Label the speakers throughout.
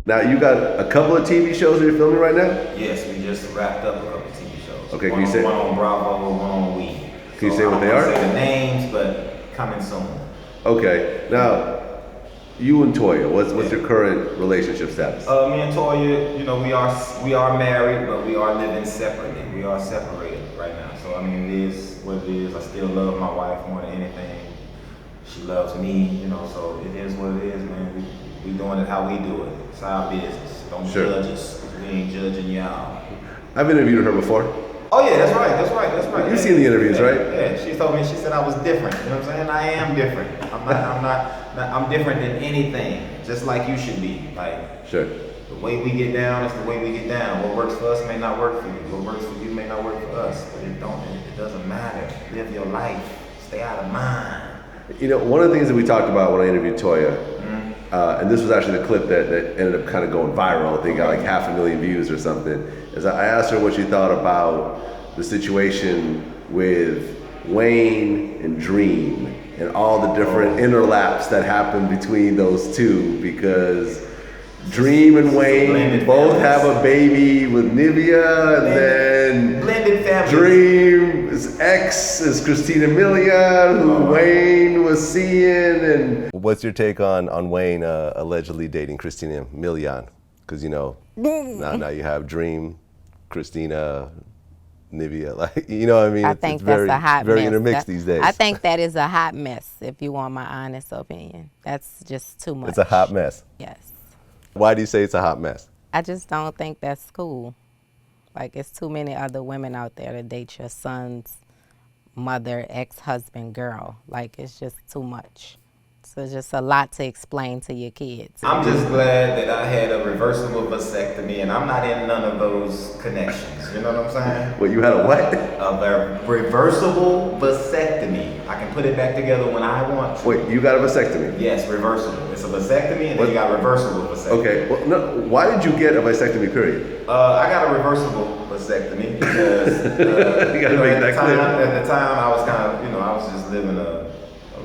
Speaker 1: Now you got a couple of TV shows that you're filming right now?
Speaker 2: Yes, we just wrapped up a couple of TV shows.
Speaker 1: Okay, can you say?
Speaker 2: One on Bravo, one on We.
Speaker 1: Can you say what they are?
Speaker 2: I don't want to say the names, but coming soon.
Speaker 1: Okay, now you and Toya, what's your current relationship status?
Speaker 2: Me and Toya, we are married, but we are living separately. We are separated right now. So I mean, it is what it is. I still love my wife more than anything. She loves me, so it is what it is, man. We doing it how we do it. It's our business. Don't judge us. We ain't judging y'all.
Speaker 1: I've interviewed her before.
Speaker 2: Oh yeah, that's right.
Speaker 1: You've seen the interviews, right?
Speaker 2: Yeah, she told me, she said I was different. You know what I'm saying? I am different. I'm different than anything. Just like you should be.
Speaker 1: Sure.
Speaker 2: The way we get down is the way we get down. What works for us may not work for you. What works for you may not work for us. But it doesn't matter. Live your life. Stay out of mine.
Speaker 1: One of the things that we talked about when I interviewed Toya, and this was actually the clip that ended up kind of going viral. I think got like 500,000 views or something. Is I asked her what she thought about the situation with Wayne and Dream and all the different interlaps that happened between those two, because Dream and Wayne both have a baby with Nivea, and then
Speaker 2: blended families.
Speaker 1: Dream's ex is Christina Milian, who Wayne was seeing. And what's your take on Wayne allegedly dating Christina Milian? Because now you have Dream, Christina, Nivea, what I mean?
Speaker 3: I think that's a hot mess.
Speaker 1: Very intermixed these days.
Speaker 3: I think that is a hot mess, if you want my honest opinion. That's just too much.
Speaker 1: It's a hot mess.
Speaker 3: Yes.
Speaker 1: Why do you say it's a hot mess?
Speaker 3: I just don't think that's cool. It's too many other women out there to date your son's mother, ex-husband, girl. It's just too much. So it's just a lot to explain to your kids.
Speaker 2: I'm just glad that I had a reversible vasectomy, and I'm not in none of those connections. You know what I'm saying?
Speaker 1: Well, you had a what?
Speaker 2: A reversible vasectomy. I can put it back together when I want to.
Speaker 1: Wait, you got a vasectomy?
Speaker 2: Yes, reversible. It's a vasectomy, and then you got reversible vasectomy.
Speaker 1: Okay. Well, no. Why did you get a vasectomy? Period.
Speaker 2: I got a reversible vasectomy because
Speaker 1: you got to make that clear.
Speaker 2: At the time, I was kind of, I was just living a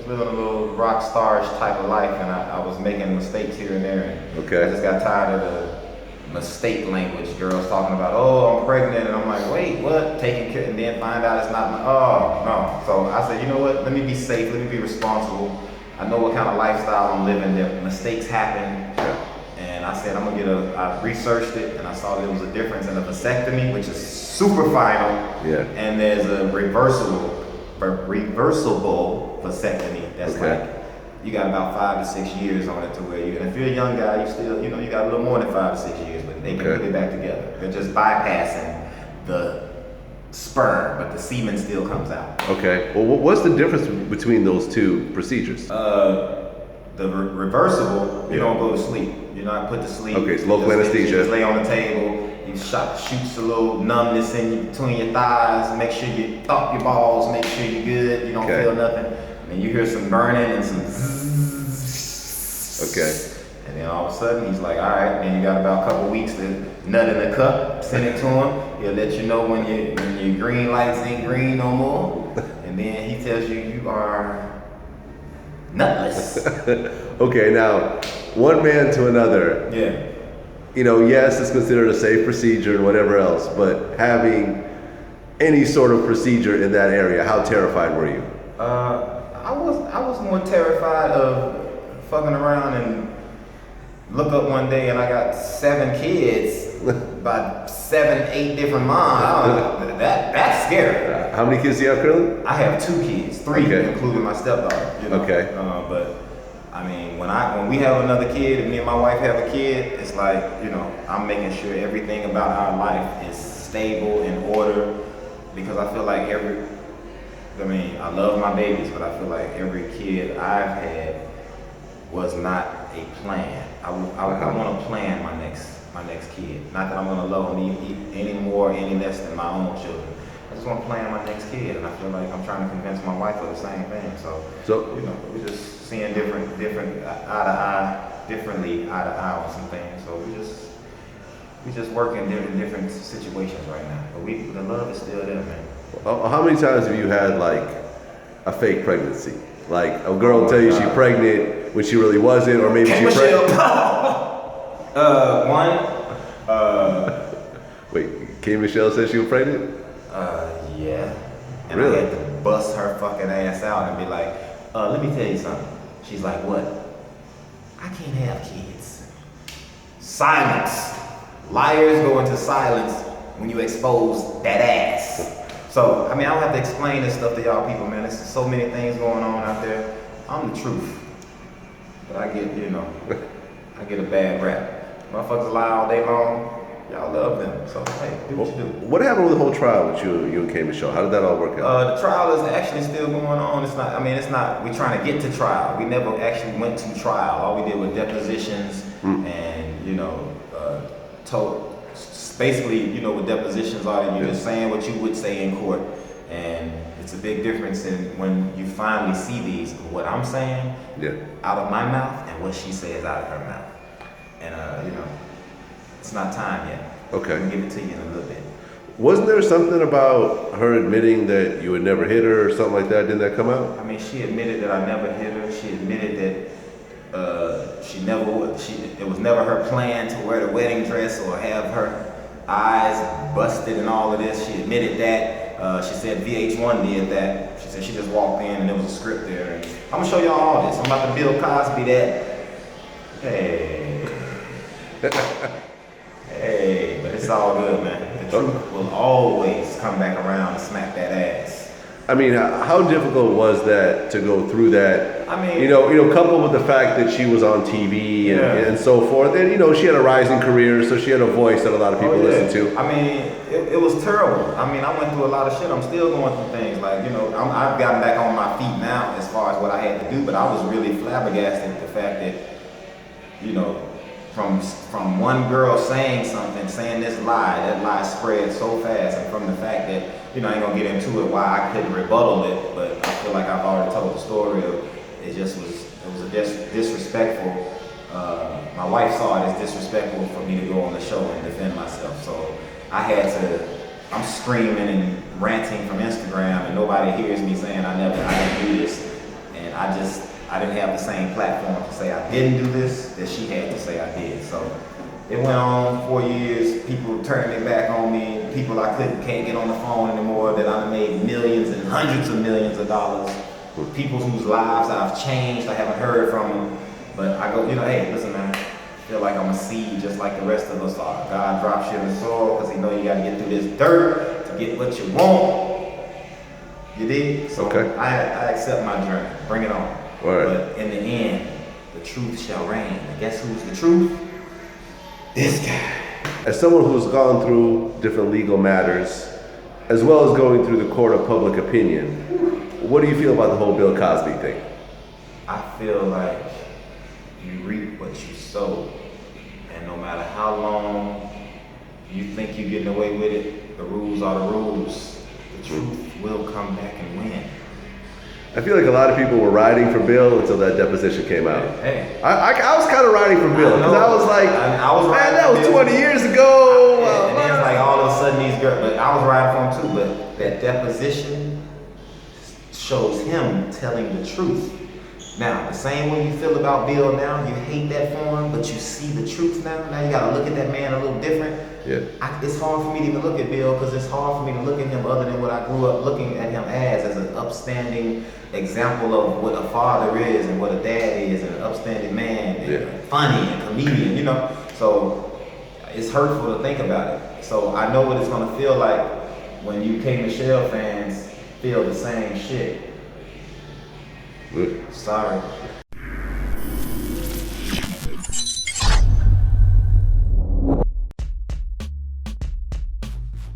Speaker 2: little rock starish type of life, and I was making mistakes here and there. And
Speaker 1: okay.
Speaker 2: I just got tired of the mistake language. Girls talking about, oh, I'm pregnant, and I'm like, wait, what? Taking care, and then find out it's not my. Oh no. So I said, you know what? Let me be safe. Let me be responsible. I know what kind of lifestyle I'm living. That mistakes happen. And I said, I researched it, and I saw there was a difference in a vasectomy, which is super final, and there's a reversible vasectomy. That's you got about 5 to 6 years on it to where and if you're a young guy, you still, you got a little more than 5 to 6 years, but they can put it back together. They're just bypassing the sperm, but the semen still comes out. Okay.
Speaker 1: Well, what's the difference between those two procedures?
Speaker 2: The reversible, you don't go to sleep. You're not put to sleep.
Speaker 1: Okay, it's local anesthesia.
Speaker 2: You just lay on the table. You shoots a little numbness in between your thighs. Make sure you thump your balls. Make sure you're good. You don't feel nothing. And then you hear some burning and some zzzz.
Speaker 1: Okay.
Speaker 2: And then all of a sudden he's like, all right, man, you got about a couple weeks to nut in the cup. Send it to him. He'll let you know when your green lights ain't green no more. And then he tells you you are nutless.
Speaker 1: Okay, now, one man to another.
Speaker 2: Yeah.
Speaker 1: Yes, it's considered a safe procedure and whatever else, but having any sort of procedure in that area, how terrified were you?
Speaker 2: I was more terrified of fucking around and look up one day and I got 7 kids by 7, 8 different moms. That's scary.
Speaker 1: How many kids do you have currently?
Speaker 2: I have 2 kids, 3 including my stepdaughter.
Speaker 1: Okay.
Speaker 2: But I mean, when we have another kid and me and my wife have a kid, it's like, I'm making sure everything about our life is stable, in order, because I feel like I love my babies, but I feel like every kid I've had was not a plan. I want to plan my next kid. Not that I'm going to love them any more, any less than my own children. I just want to plan my next kid, and I feel like I'm trying to convince my wife of the same thing. So we're just seeing differently eye to eye on some things. So we just work in different situations right now. But the love is still there, man.
Speaker 1: How many times have you had a fake pregnancy? Like a girl tell you she's pregnant when she really wasn't, or maybe she's pregnant. Wait, K.Michelle said she was pregnant?
Speaker 2: Yeah. And
Speaker 1: Really?
Speaker 2: I had to bust her fucking ass out and be like, let me tell you something. She's like, what? I can't have kids. Silence. Liars go into silence when you expose that ass. So, I mean, I don't have to explain this stuff to y'all people, man. There's so many things going on out there. I'm the truth. But I get, I get a bad rap. Motherfuckers lie all day long. Y'all love them. So, hey, do what you do.
Speaker 1: What happened with the whole trial with you and K.Michelle? How did that all work out?
Speaker 2: The trial is actually still going on. It's not, we're trying to get to trial. We never actually went to trial. All we did was depositions and, basically, with depositions are that you're just saying what you would say in court. And it's a big difference in when you finally see these, what I'm saying out of my mouth and what she says out of her mouth. And, it's not time yet.
Speaker 1: Okay.
Speaker 2: I'll give it to you in a little bit.
Speaker 1: Wasn't there something about her admitting that you would never hit her or something like that? Didn't that come out?
Speaker 2: I mean, she admitted that I never hit her. She admitted that it was never her plan to wear the wedding dress or have her eyes busted and all of this. She admitted that. She said VH1 did that. She said she just walked in and there was a script there. And I'm gonna show y'all all this. I'm about to Bill Cosby that. Hey. Hey, but it's all good, man. The truth will always come back around and smack that ass.
Speaker 1: I mean, how difficult was that to go through that?
Speaker 2: I mean,
Speaker 1: coupled with the fact that she was on TV and so forth, and she had a rising career, so she had a voice that a lot of people listen to.
Speaker 2: I mean, it was terrible. I mean, I went through a lot of shit. I'm still going through things. Like, I've gotten back on my feet now as far as what I had to do, but I was really flabbergasted at the fact that, from one girl saying something, saying this lie, that lie spread so fast, and from the fact that, I ain't gonna get into it why I couldn't rebuttal it, but I feel like I've already told the story of it was a disrespectful, my wife saw it as disrespectful for me to go on the show and defend myself, so I'm screaming and ranting from Instagram and nobody hears me saying I didn't do this, and I didn't have the same platform to say I didn't do this that she had to say I did. So it went on 4 years. People turned their back on me. People can't get on the phone anymore. That I made millions and hundreds of millions of dollars. People whose lives I've changed. I haven't heard from them. But I go, hey, listen, man. I feel like I'm a seed just like the rest of us are. God drops you in the soil because He knows you got to get through this dirt to get what you want. You dig? So I accept my journey. Bring it on.
Speaker 1: Right.
Speaker 2: But in the end, the truth shall reign. And guess who's the truth? This guy.
Speaker 1: As someone who's gone through different legal matters, as well as going through the court of public opinion, what do you feel about the whole Bill Cosby thing?
Speaker 2: I feel like you reap what you sow. And no matter how long you think you're getting away with it, the rules are the rules. The truth will come back and win.
Speaker 1: I feel like a lot of people were riding for Bill until that deposition came out.
Speaker 2: Hey.
Speaker 1: I was kind of riding for Bill because I was like, man, that was 20 years ago.
Speaker 2: And then it's like all of a sudden these girls, but I was riding for him too, but that deposition shows him telling the truth. Now, the same way you feel about Bill now, you hate that for him, but you see the truth now. Now you gotta look at that man a little different.
Speaker 1: Yeah.
Speaker 2: It's hard for me to even look at Bill because it's hard for me to look at him other than what I grew up looking at him as an upstanding example of what a father is and what a dad is and an upstanding man and funny and comedian, So it's hurtful to think about it. So I know what it's gonna feel like when you K.Michelle fans feel the same shit. Sorry.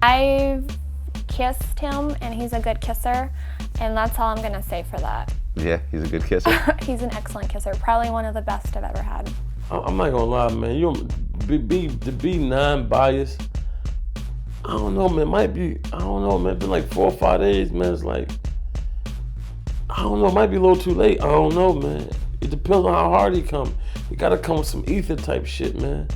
Speaker 4: I've kissed him and he's a good kisser, and that's all I'm gonna say for that.
Speaker 1: Yeah, he's a good kisser.
Speaker 4: He's an excellent kisser, probably one of the best I've ever had.
Speaker 5: I'm not gonna lie, man. To be non-biased. I don't know, man. It's been like 4 or 5 days, man. It's like, I don't know. It might be a little too late. I don't know, man. It depends on how hard he come. He gotta come with some ether type shit, man.